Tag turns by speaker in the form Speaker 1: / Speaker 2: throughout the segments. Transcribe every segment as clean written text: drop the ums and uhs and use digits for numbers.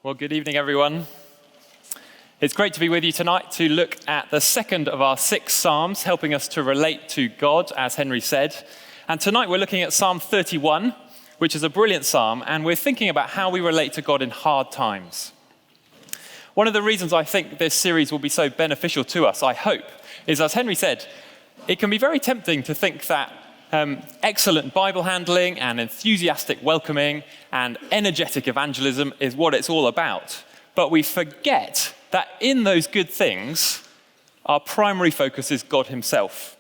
Speaker 1: Well, good evening, everyone. It's great to be with you tonight to look at the second of our 6 Psalms, helping us to relate to God, as Henry said. And tonight we're looking at Psalm 31, which is a brilliant psalm, and we're thinking about how we relate to God in hard times. One of the reasons I think this series will be so beneficial to us, I hope, is, as Henry said, it can be very tempting to think that excellent Bible handling and enthusiastic welcoming and energetic evangelism is what it's all about. But we forget that in those good things, our primary focus is God himself.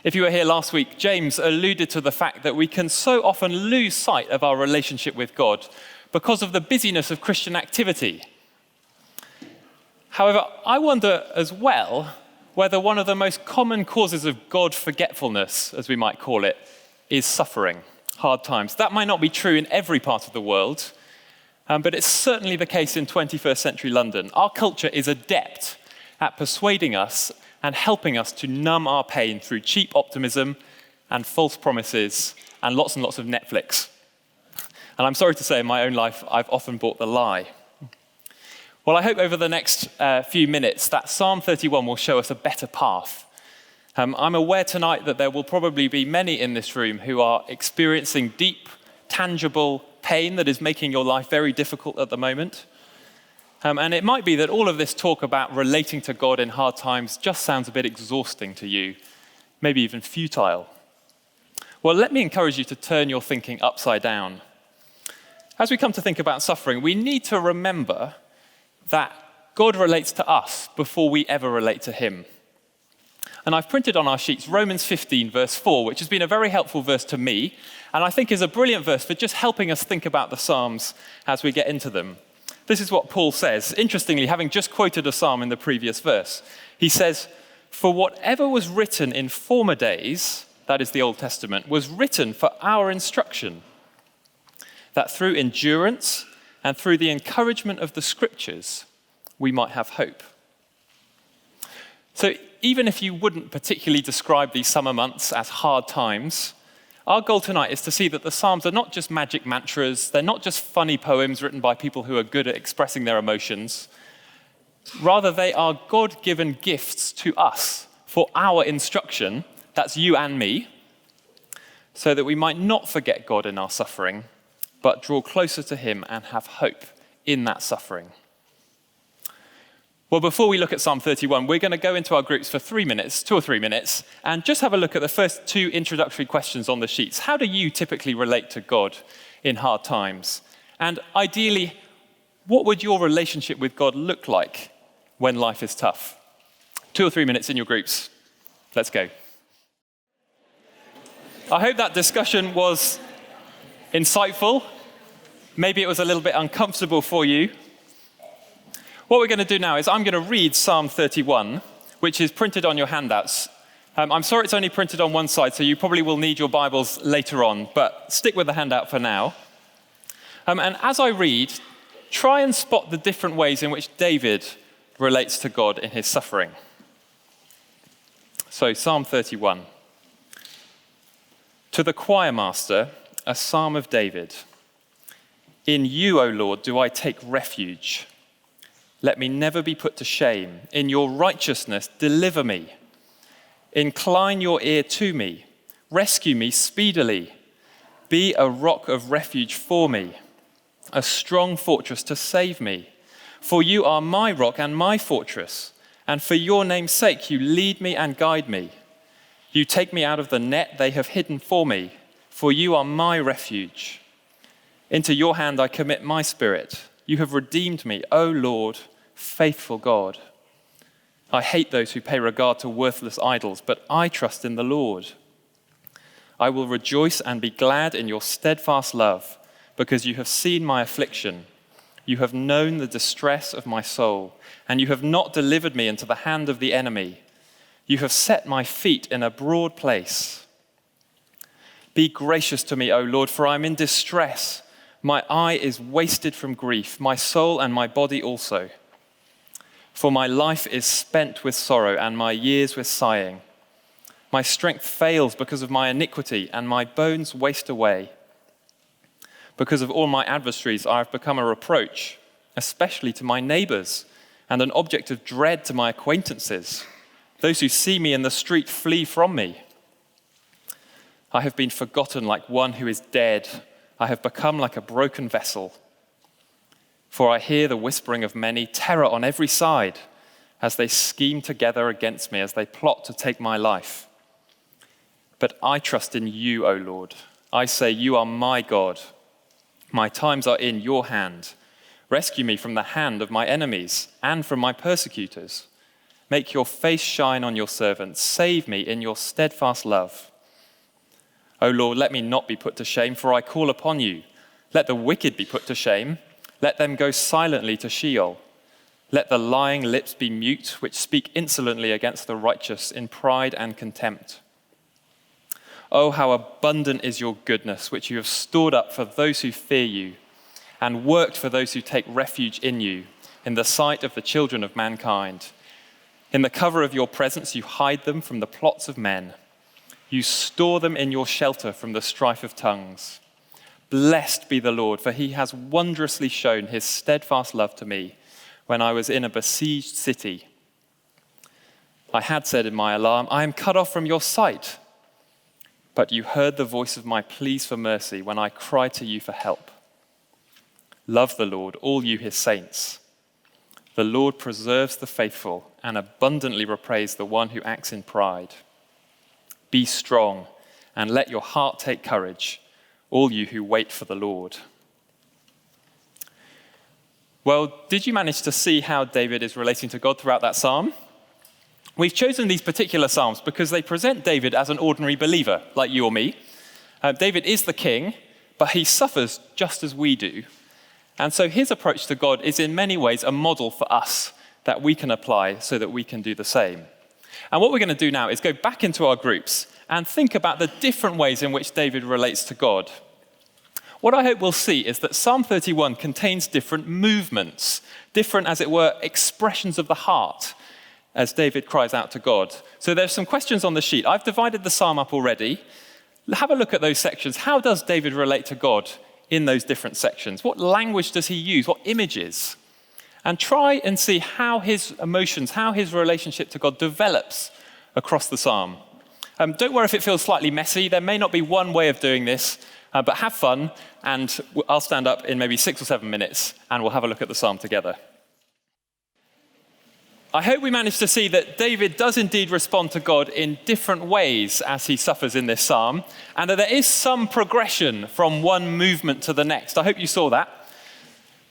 Speaker 1: If you were here last week, James alluded to the fact that we can so often lose sight of our relationship with God because of the busyness of Christian activity. However, I wonder as well whether one of the most common causes of God forgetfulness, as we might call it, is suffering, hard times. That might not be true in every part of the world, but it's certainly the case in 21st century London. Our culture is adept at persuading us and helping us to numb our pain through cheap optimism and false promises and lots of Netflix. And I'm sorry to say, in my own life, I've often bought the lie. Well, I hope over the next few minutes that Psalm 31 will show us a better path. I'm aware tonight that there will probably be many in this room who are experiencing deep, tangible pain that is making your life very difficult at the moment. And it might be that all of this talk about relating to God in hard times just sounds a bit exhausting to you, maybe even futile. Well, let me encourage you to turn your thinking upside down. As we come to think about suffering, we need to remember that God relates to us before we ever relate to him. And I've printed on our sheets Romans 15, verse 4, which has been a very helpful verse to me, and I think is a brilliant verse for just helping us think about the Psalms as we get into them. This is what Paul says. Interestingly, having just quoted a psalm in the previous verse, he says, "For whatever was written in former days," that is the Old Testament, "was written for our instruction, that through endurance and through the encouragement of the scriptures, we might have hope." So even if you wouldn't particularly describe these summer months as hard times, our goal tonight is to see that the Psalms are not just magic mantras, they're not just funny poems written by people who are good at expressing their emotions. Rather, they are God-given gifts to us for our instruction, that's you and me, so that we might not forget God in our suffering, but draw closer to him and have hope in that suffering. Well, before we look at Psalm 31, we're going to go into our groups for 2 or 3 minutes, and just have a look at the first 2 introductory questions on the sheets. How do you typically relate to God in hard times? And ideally, what would your relationship with God look like when life is tough? 2 or 3 minutes in your groups. Let's go. I hope that discussion was insightful. Maybe it was a little bit uncomfortable for you. What we're going to do now is I'm going to read Psalm 31, which is printed on your handouts. I'm sorry it's only printed on one side, so you probably will need your Bibles later on, but stick with the handout for now. And as I read, try and spot the different ways in which David relates to God in his suffering. So Psalm 31. To the choir master, a psalm of David. In you, O Lord, do I take refuge. Let me never be put to shame. In your righteousness, deliver me. Incline your ear to me. Rescue me speedily. Be a rock of refuge for me, a strong fortress to save me. For you are my rock and my fortress, and for your name's sake you lead me and guide me. You take me out of the net they have hidden for me, for you are my refuge. Into your hand I commit my spirit. You have redeemed me, O Lord, faithful God. I hate those who pay regard to worthless idols, but I trust in the Lord. I will rejoice and be glad in your steadfast love, because you have seen my affliction. You have known the distress of my soul, and you have not delivered me into the hand of the enemy. You have set my feet in a broad place. Be gracious to me, O Lord, for I am in distress. My eye is wasted from grief, my soul and my body also. For my life is spent with sorrow and my years with sighing. My strength fails because of my iniquity and my bones waste away. Because of all my adversaries, I have become a reproach, especially to my neighbors, and an object of dread to my acquaintances. Those who see me in the street flee from me. I have been forgotten like one who is dead. I have become like a broken vessel. For I hear the whispering of many, terror on every side, as they scheme together against me, as they plot to take my life. But I trust in you, O Lord. I say, you are my God. My times are in your hand. Rescue me from the hand of my enemies and from my persecutors. Make your face shine on your servants. Save me in your steadfast love. O Lord, let me not be put to shame, for I call upon you. Let the wicked be put to shame. Let them go silently to Sheol. Let the lying lips be mute, which speak insolently against the righteous in pride and contempt. Oh, how abundant is your goodness, which you have stored up for those who fear you, and worked for those who take refuge in you, in the sight of the children of mankind. In the cover of your presence you hide them from the plots of men. You store them in your shelter from the strife of tongues. Blessed be the Lord, for he has wondrously shown his steadfast love to me when I was in a besieged city. I had said in my alarm, I am cut off from your sight. But you heard the voice of my pleas for mercy when I cried to you for help. Love the Lord, all you his saints. The Lord preserves the faithful and abundantly repays the one who acts in pride. Be strong and let your heart take courage, all you who wait for the Lord. Well, did you manage to see how David is relating to God throughout that psalm? We've chosen these particular psalms because they present David as an ordinary believer, like you or me. David is the king, but he suffers just as we do. And so his approach to God is in many ways a model for us that we can apply so that we can do the same. And what we're going to do now is go back into our groups and think about the different ways in which David relates to God. What I hope we'll see is that Psalm 31 contains different movements, different, as it were, expressions of the heart as David cries out to God. So there's some questions on the sheet. I've divided the psalm up already. Have a look at those sections. How does David relate to God in those different sections? What language does he use? What images? And try and see how his emotions, how his relationship to God develops across the psalm. Don't worry if it feels slightly messy. There may not be one way of doing this, but have fun, and I'll stand up in maybe 6 or 7 minutes, and we'll have a look at the psalm together. I hope we managed to see that David does indeed respond to God in different ways as he suffers in this psalm, and that there is some progression from one movement to the next. I hope you saw that.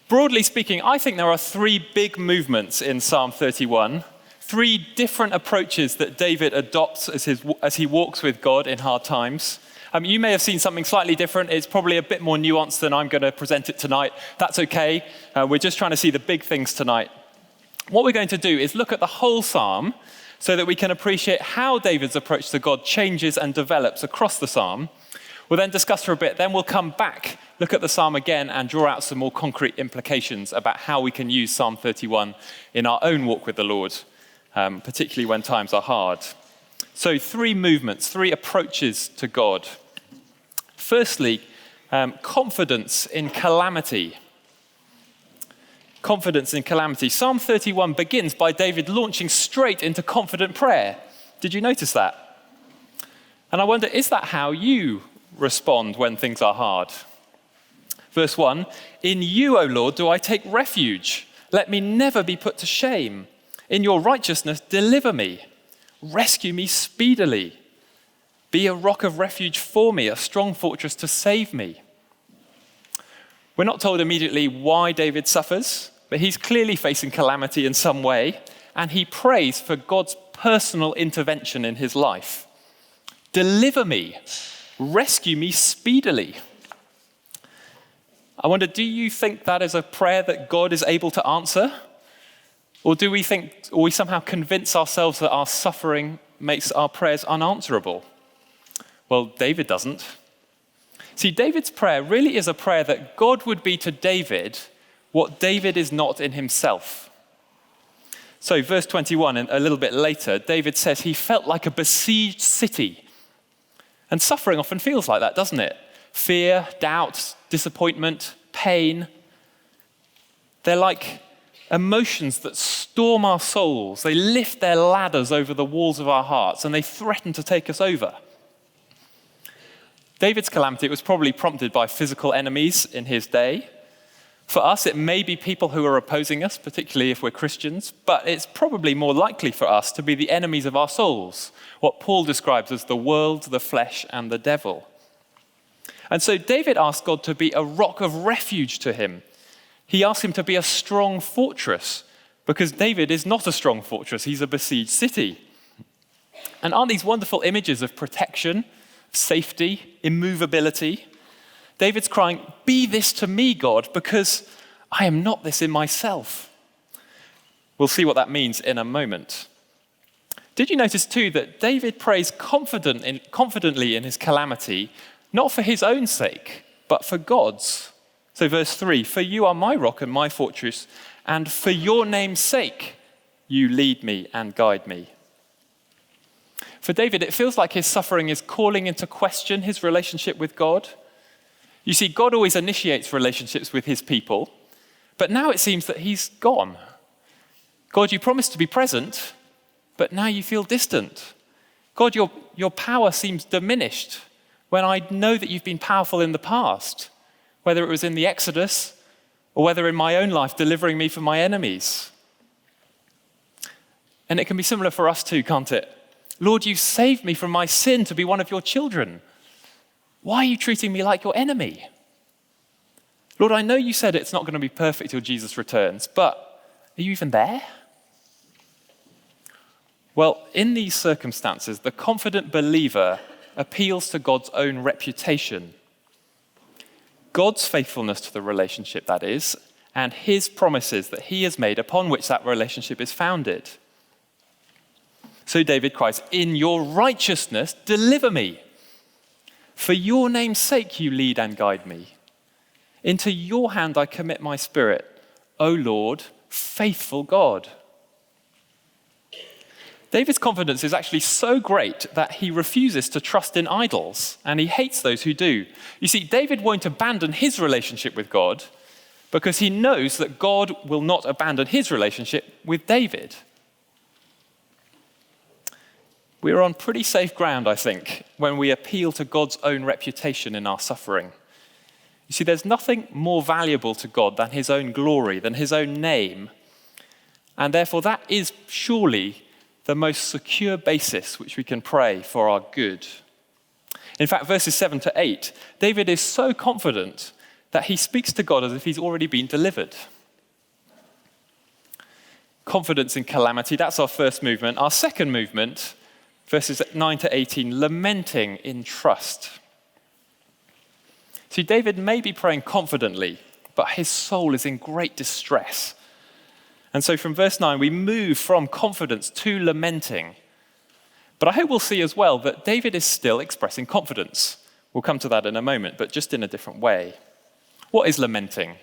Speaker 1: Broadly speaking, I think there are 3 big movements in Psalm 31, 3 different approaches that David adopts as he walks with God in hard times. You may have seen something slightly different. It's probably a bit more nuanced than I'm going to present it tonight. That's okay. We're just trying to see the big things tonight. What we're going to do is look at the whole psalm so that we can appreciate how David's approach to God changes and develops across the psalm. We'll then discuss for a bit, then we'll come back, look at the psalm again, and draw out some more concrete implications about how we can use Psalm 31 in our own walk with the Lord, particularly when times are hard. So 3 movements, 3 approaches to God. Firstly, confidence in calamity. Confidence in calamity. Psalm 31 begins by David launching straight into confident prayer. Did you notice that? And I wonder, is that how you respond when things are hard? Verse 1, in you, O Lord, do I take refuge. Let me never be put to shame. In your righteousness, deliver me. Rescue me speedily. Be a rock of refuge for me, a strong fortress to save me. We're not told immediately why David suffers, but he's clearly facing calamity in some way, and he prays for God's personal intervention in his life. Deliver me. Rescue me speedily. I wonder, do you think that is a prayer that God is able to answer? Or do we think, or we somehow convince ourselves that our suffering makes our prayers unanswerable? Well, David doesn't. See, David's prayer really is a prayer that God would be to David what David is not in himself. So verse 21, and a little bit later, David says he felt like a besieged city. And suffering often feels like that, doesn't it? Fear, doubt, disappointment, pain. They're like emotions that storm our souls. They lift their ladders over the walls of our hearts, and they threaten to take us over. David's calamity was probably prompted by physical enemies in his day. For us, it may be people who are opposing us, particularly if we're Christians, but it's probably more likely for us to be the enemies of our souls, what Paul describes as the world, the flesh, and the devil. And so David asked God to be a rock of refuge to him. He asked him to be a strong fortress, because David is not a strong fortress, he's a besieged city. And aren't these wonderful images of protection, safety, immovability? David's crying, "Be this to me, God, because I am not this in myself." We'll see what that means in a moment. Did you notice too that David prays confidently in his calamity, not for his own sake, but for God's? So verse 3, "For you are my rock and my fortress, and for your name's sake, you lead me and guide me." For David, it feels like his suffering is calling into question his relationship with God. You see, God always initiates relationships with his people, but now it seems that he's gone. God, you promised to be present, but now you feel distant. God, your power seems diminished when I know that you've been powerful in the past, whether it was in the Exodus or whether in my own life delivering me from my enemies. And it can be similar for us too, can't it? Lord, you saved me from my sin to be one of your children. Why are you treating me like your enemy? Lord, I know you said it's not going to be perfect till Jesus returns, but are you even there? Well, in these circumstances, the confident believer appeals to God's own reputation. God's faithfulness to the relationship, that is, and his promises that he has made upon which that relationship is founded. So David cries, "In your righteousness, deliver me. For your name's sake, you lead and guide me. Into your hand I commit my spirit, O Lord, faithful God." David's confidence is actually so great that he refuses to trust in idols, and he hates those who do. You see, David won't abandon his relationship with God because he knows that God will not abandon his relationship with David. We're on pretty safe ground, I think, when we appeal to God's own reputation in our suffering. You see, there's nothing more valuable to God than his own glory, than his own name. And therefore, that is surely the most secure basis which we can pray for our good. In fact, verses 7 to 8, David is so confident that he speaks to God as if he's already been delivered. Confidence in calamity, that's our first movement. Our second movement, verses 9 to 18, lamenting in trust. See, David may be praying confidently, but his soul is in great distress. And so from verse 9, we move from confidence to lamenting. But I hope we'll see as well that David is still expressing confidence. We'll come to that in a moment, but just in a different way. What is lamenting?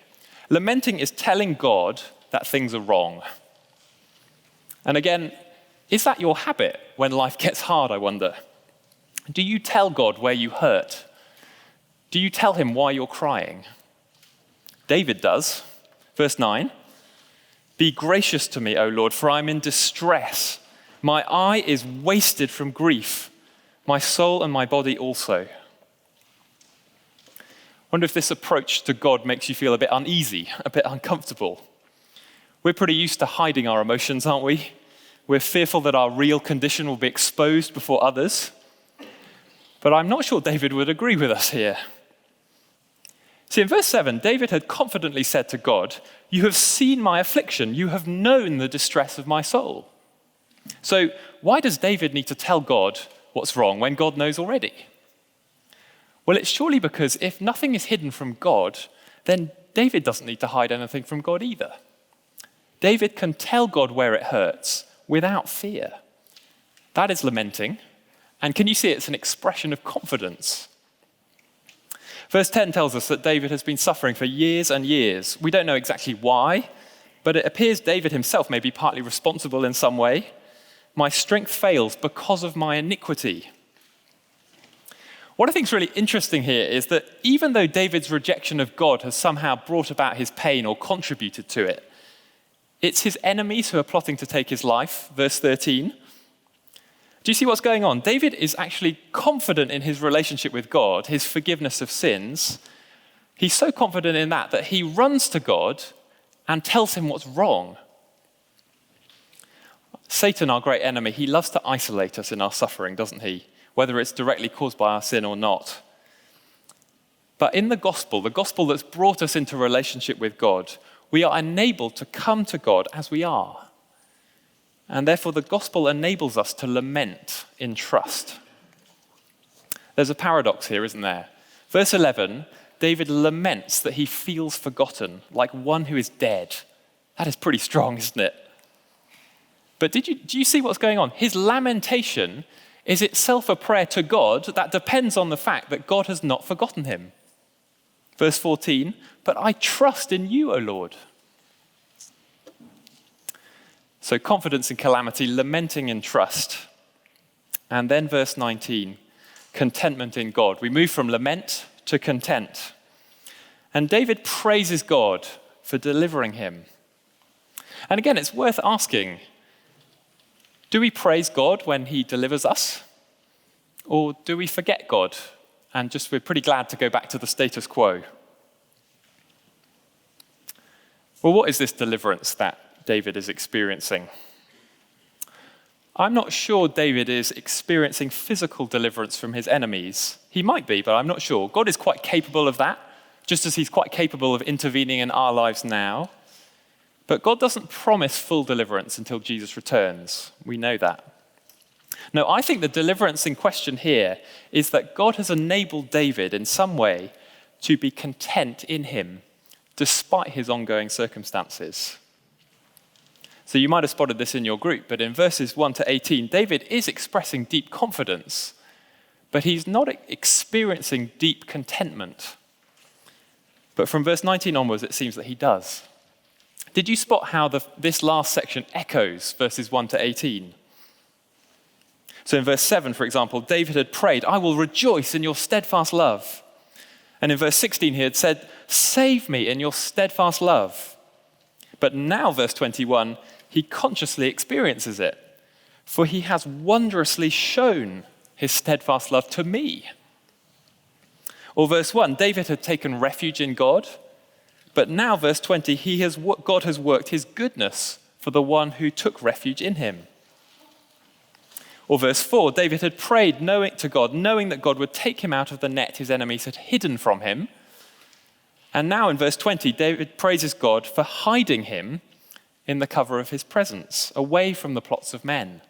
Speaker 1: Lamenting is telling God that things are wrong. And again, is that your habit when life gets hard, I wonder? Do you tell God where you hurt? Do you tell him why you're crying? David does. Verse 9, "Be gracious to me, O Lord, for I'm in distress. My eye is wasted from grief, my soul and my body also." I wonder if this approach to God makes you feel a bit uneasy, a bit uncomfortable. We're pretty used to hiding our emotions, aren't we? We're fearful that our real condition will be exposed before others. But I'm not sure David would agree with us here. See, in verse 7, David had confidently said to God, "You have seen my affliction. You have known the distress of my soul." So why does David need to tell God what's wrong when God knows already? Well, it's surely because if nothing is hidden from God, then David doesn't need to hide anything from God either. David can tell God where it hurts without fear. That is lamenting. And can you see it's an expression of confidence? Verse 10 tells us that David has been suffering for years and years. We don't know exactly why, but it appears David himself may be partly responsible in some way. "My strength fails because of my iniquity." What I think is really interesting here is that even though David's rejection of God has somehow brought about his pain or contributed to it, it's his enemies who are plotting to take his life, verse 13. Do you see what's going on? David is actually confident in his relationship with God, his forgiveness of sins. He's so confident in that he runs to God and tells him what's wrong. Satan, our great enemy, he loves to isolate us in our suffering, doesn't he? Whether it's directly caused by our sin or not. But in the gospel that's brought us into relationship with God, we are enabled to come to God as we are. And therefore, the gospel enables us to lament in trust. There's a paradox here, isn't there? Verse 11, David laments that he feels forgotten, like one who is dead. That is pretty strong, isn't it? But do you see what's going on? His lamentation is itself a prayer to God that depends on the fact that God has not forgotten him. Verse 14, but I trust in you, O Lord. So confidence in calamity, lamenting in trust. And then verse 19, contentment in God. We move from lament to content. And David praises God for delivering him. And again, it's worth asking, do we praise God when he delivers us? Or do we forget God and we're pretty glad to go back to the status quo? Well, what is this deliverance that David is experiencing? I'm not sure David is experiencing physical deliverance from his enemies. He might be, but I'm not sure. God is quite capable of that, just as he's quite capable of intervening in our lives now. But God doesn't promise full deliverance until Jesus returns. We know that. No, I think the deliverance in question here is that God has enabled David in some way to be content in him, despite his ongoing circumstances. So you might have spotted this in your group, but in verses 1 to 18, David is expressing deep confidence, but he's not experiencing deep contentment. But from verse 19 onwards, it seems that he does. Did you spot how this last section echoes verses 1 to 18? So in verse 7, for example, David had prayed, I will rejoice in your steadfast love. And in verse 16, he had said, save me in your steadfast love. But now, verse 21, he consciously experiences it, for he has wondrously shown his steadfast love to me. Or verse 1, David had taken refuge in God, but now, verse 20, God has worked his goodness for the one who took refuge in him. Or verse 4, David had prayed knowing that God would take him out of the net his enemies had hidden from him. And now in verse 20, David praises God for hiding him in the cover of his presence, away from the plots of men.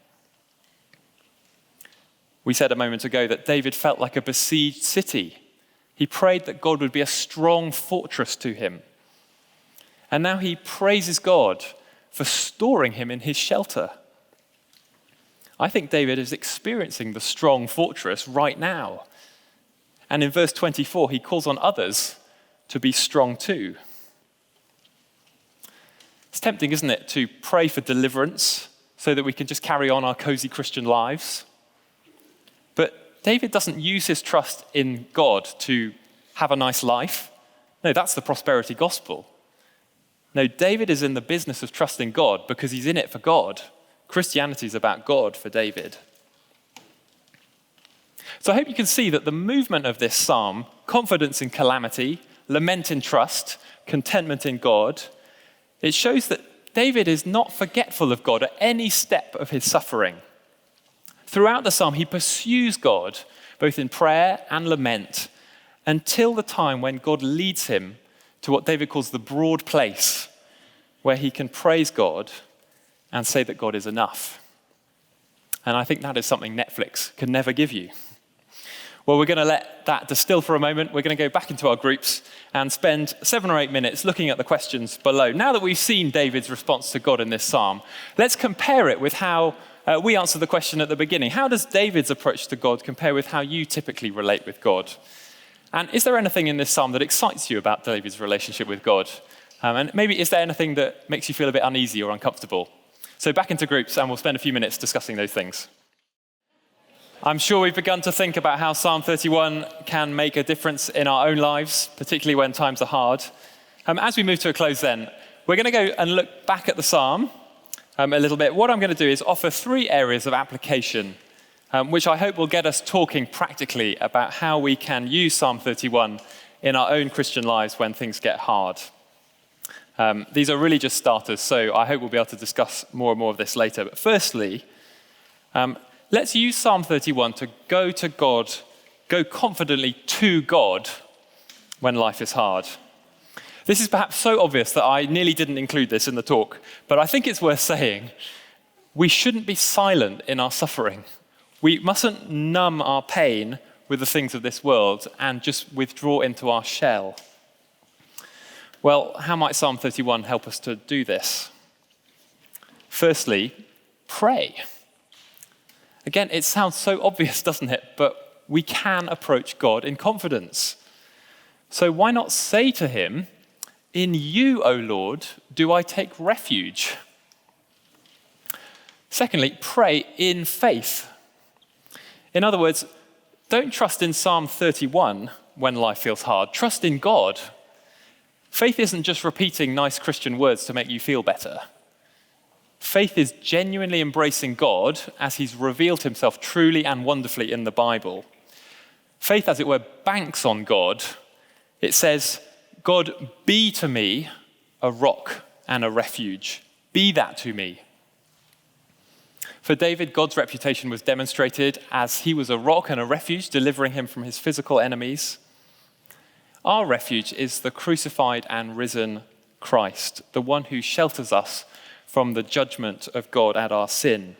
Speaker 1: We said a moment ago that David felt like a besieged city. He prayed that God would be a strong fortress to him. And now he praises God for storing him in his shelter. I think David is experiencing the strong fortress right now. And in verse 24, he calls on others to be strong too. It's tempting, isn't it, to pray for deliverance so that we can just carry on our cozy Christian lives. But David doesn't use his trust in God to have a nice life. No, that's the prosperity gospel. No, David is in the business of trusting God because he's in it for God. Christianity is about God for David. So I hope you can see that the movement of this psalm, confidence in calamity, lament in trust, contentment in God, it shows that David is not forgetful of God at any step of his suffering. Throughout the psalm, he pursues God, both in prayer and lament, until the time when God leads him to what David calls the broad place, where he can praise God and say that God is enough. And I think that is something Netflix can never give you. Well, we're going to let that distill for a moment. We're going to go back into our groups and spend 7 or 8 minutes looking at the questions below. Now that we've seen David's response to God in this psalm, let's compare it with how we answer the question at the beginning. How does David's approach to God compare with how you typically relate with God? And is there anything in this psalm that excites you about David's relationship with God? And maybe is there anything that makes you feel a bit uneasy or uncomfortable? So back into groups, and we'll spend a few minutes discussing those things. I'm sure we've begun to think about how Psalm 31 can make a difference in our own lives, particularly when times are hard. As we move to a close then, we're going to go and look back at the psalm a little bit. What I'm going to do is offer 3 areas of application, which I hope will get us talking practically about how we can use Psalm 31 in our own Christian lives when things get hard. These are really just starters, so I hope we'll be able to discuss more and more of this later. But firstly, let's use Psalm 31 to go to God, go confidently to God when life is hard. This is perhaps so obvious that I nearly didn't include this in the talk, but I think it's worth saying. We shouldn't be silent in our suffering. We mustn't numb our pain with the things of this world and just withdraw into our shell. Well, how might Psalm 31 help us to do this? Firstly, pray. Again, it sounds so obvious, doesn't it? But we can approach God in confidence. So why not say to him, "In you, O Lord, do I take refuge"? Secondly, pray in faith. In other words, don't trust in Psalm 31 when life feels hard. Trust in God. Faith isn't just repeating nice Christian words to make you feel better. Faith is genuinely embracing God as he's revealed himself truly and wonderfully in the Bible. Faith, as it were, banks on God. It says, "God, be to me a rock and a refuge. Be that to me." For David, God's reputation was demonstrated as he was a rock and a refuge, delivering him from his physical enemies. Our refuge is the crucified and risen Christ, the one who shelters us from the judgment of God at our sin.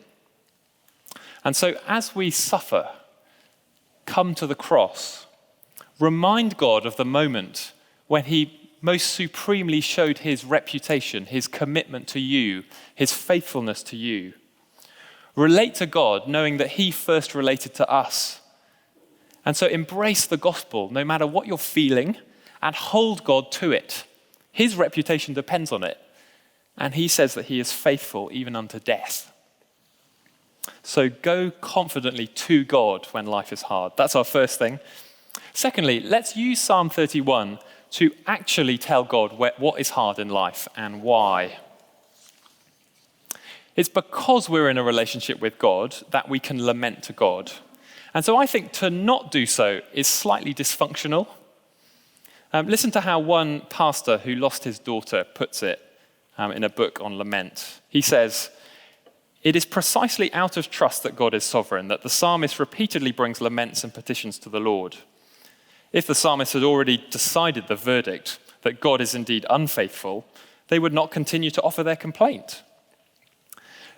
Speaker 1: And so as we suffer, come to the cross, remind God of the moment when he most supremely showed his reputation, his commitment to you, his faithfulness to you. Relate to God knowing that he first related to us. And so embrace the gospel no matter what you're feeling and hold God to it. His reputation depends on it. And he says that he is faithful even unto death. So go confidently to God when life is hard. That's our first thing. Secondly, let's use Psalm 31 to actually tell God what is hard in life and why. It's because we're in a relationship with God that we can lament to God. And so I think to not do so is slightly dysfunctional. Listen to how one pastor who lost his daughter puts it in a book on lament. He says, "It is precisely out of trust that God is sovereign that the psalmist repeatedly brings laments and petitions to the Lord. If the psalmist had already decided the verdict that God is indeed unfaithful, they would not continue to offer their complaint.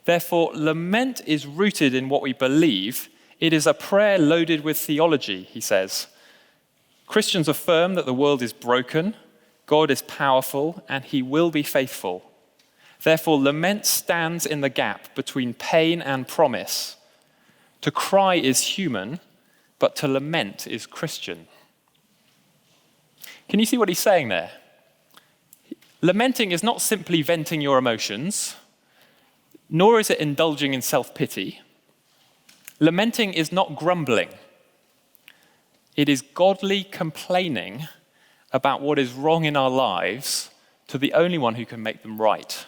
Speaker 1: Therefore, lament is rooted in what we believe. It is a prayer loaded with theology," he says. Christians affirm that the world is broken, God is powerful, and he will be faithful. Therefore, lament stands in the gap between pain and promise. To cry is human, but to lament is Christian. Can you see what he's saying there? Lamenting is not simply venting your emotions, nor is it indulging in self-pity. Lamenting is not grumbling. It is godly complaining about what is wrong in our lives to the only one who can make them right.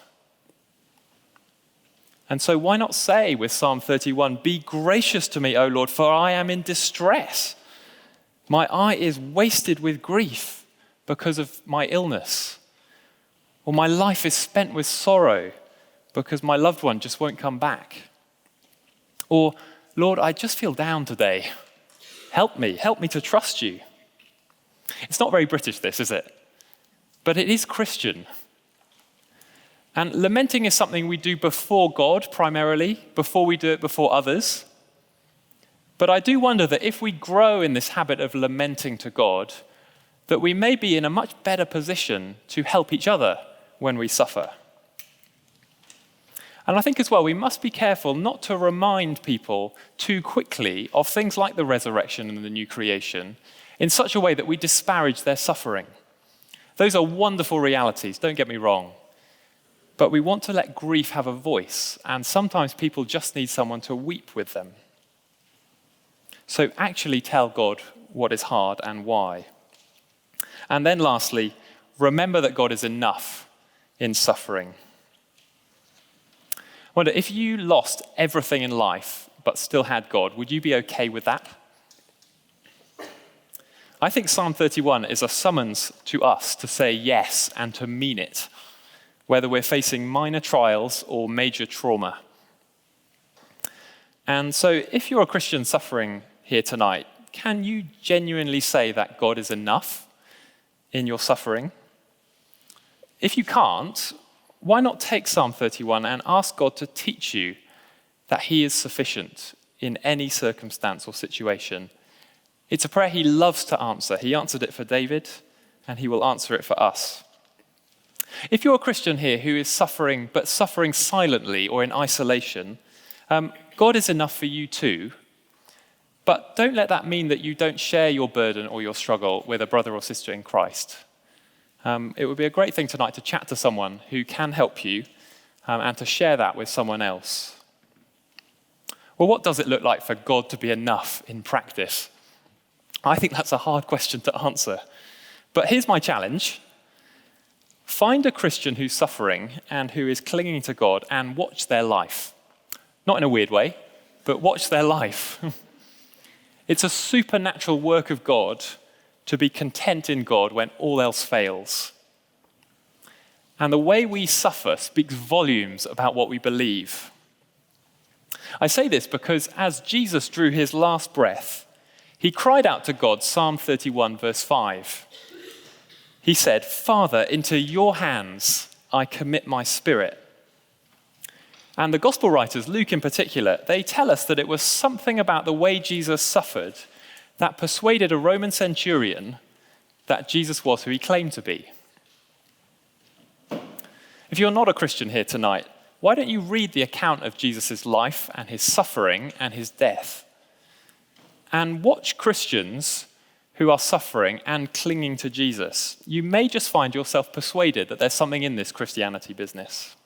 Speaker 1: And so why not say with Psalm 31, "Be gracious to me, O Lord, for I am in distress. My eye is wasted with grief because of my illness. Or my life is spent with sorrow because my loved one just won't come back. Or, Lord, I just feel down today. Help me to trust you." It's not very British, this, is it? But it is Christian. And lamenting is something we do before God primarily, before we do it before others. But I do wonder that if we grow in this habit of lamenting to God, that we may be in a much better position to help each other when we suffer. And I think as well, we must be careful not to remind people too quickly of things like the resurrection and the new creation in such a way that we disparage their suffering. Those are wonderful realities, don't get me wrong. But we want to let grief have a voice, and sometimes people just need someone to weep with them. So actually tell God what is hard and why. And then lastly, remember that God is enough in suffering. I wonder, if you lost everything in life but still had God, would you be okay with that? I think Psalm 31 is a summons to us to say yes and to mean it, whether we're facing minor trials or major trauma. And so if you're a Christian suffering here tonight, can you genuinely say that God is enough in your suffering? If you can't, why not take Psalm 31 and ask God to teach you that he is sufficient in any circumstance or situation? It's a prayer he loves to answer. He answered it for David, and he will answer it for us. If you're a Christian here who is suffering, but suffering silently or in isolation, God is enough for you too. But don't let that mean that you don't share your burden or your struggle with a brother or sister in Christ. It would be a great thing tonight to chat to someone who can help you and to share that with someone else. Well, what does it look like for God to be enough in practice? I think that's a hard question to answer. But here's my challenge. Find a Christian who's suffering and who is clinging to God and watch their life. Not in a weird way, but watch their life. It's a supernatural work of God to be content in God when all else fails. And the way we suffer speaks volumes about what we believe. I say this because as Jesus drew his last breath, he cried out to God, Psalm 31, verse 5. He said, "Father, into your hands I commit my spirit." And the gospel writers, Luke in particular, they tell us that it was something about the way Jesus suffered that persuaded a Roman centurion that Jesus was who he claimed to be. If you're not a Christian here tonight, why don't you read the account of Jesus' life and his suffering and his death? And watch Christians who are suffering and clinging to Jesus. You may just find yourself persuaded that there's something in this Christianity business.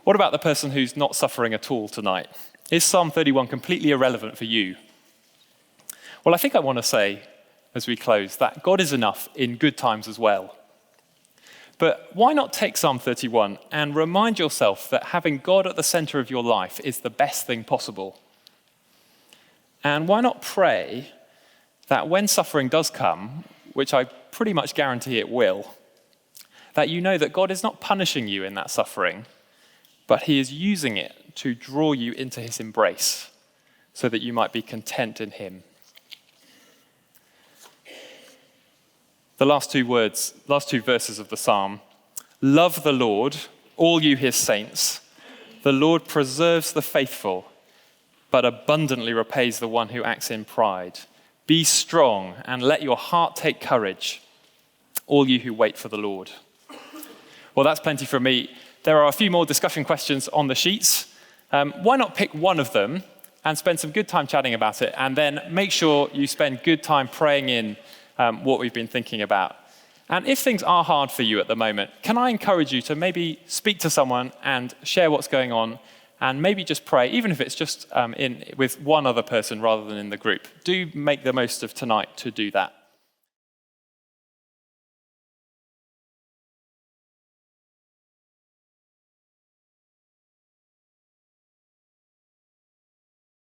Speaker 1: What about the person who's not suffering at all tonight? Is Psalm 31 completely irrelevant for you? Well, I think I want to say, as we close, that God is enough in good times as well. But why not take Psalm 31 and remind yourself that having God at the center of your life is the best thing possible? And why not pray that when suffering does come, which I pretty much guarantee it will, that you know that God is not punishing you in that suffering, but he is using it to draw you into his embrace so that you might be content in him. The last two verses of the psalm. Love the Lord, all you his saints. The Lord preserves the faithful, but abundantly repays the one who acts in pride. Be strong and let your heart take courage, all you who wait for the Lord. Well, that's plenty from me. There are a few more discussion questions on the sheets. Why not pick one of them and spend some good time chatting about it, and then make sure you spend good time praying in what we've been thinking about. And if things are hard for you at the moment, can I encourage you to maybe speak to someone and share what's going on, and maybe just pray, even if it's just with one other person rather than in the group. Do make the most of tonight to do that.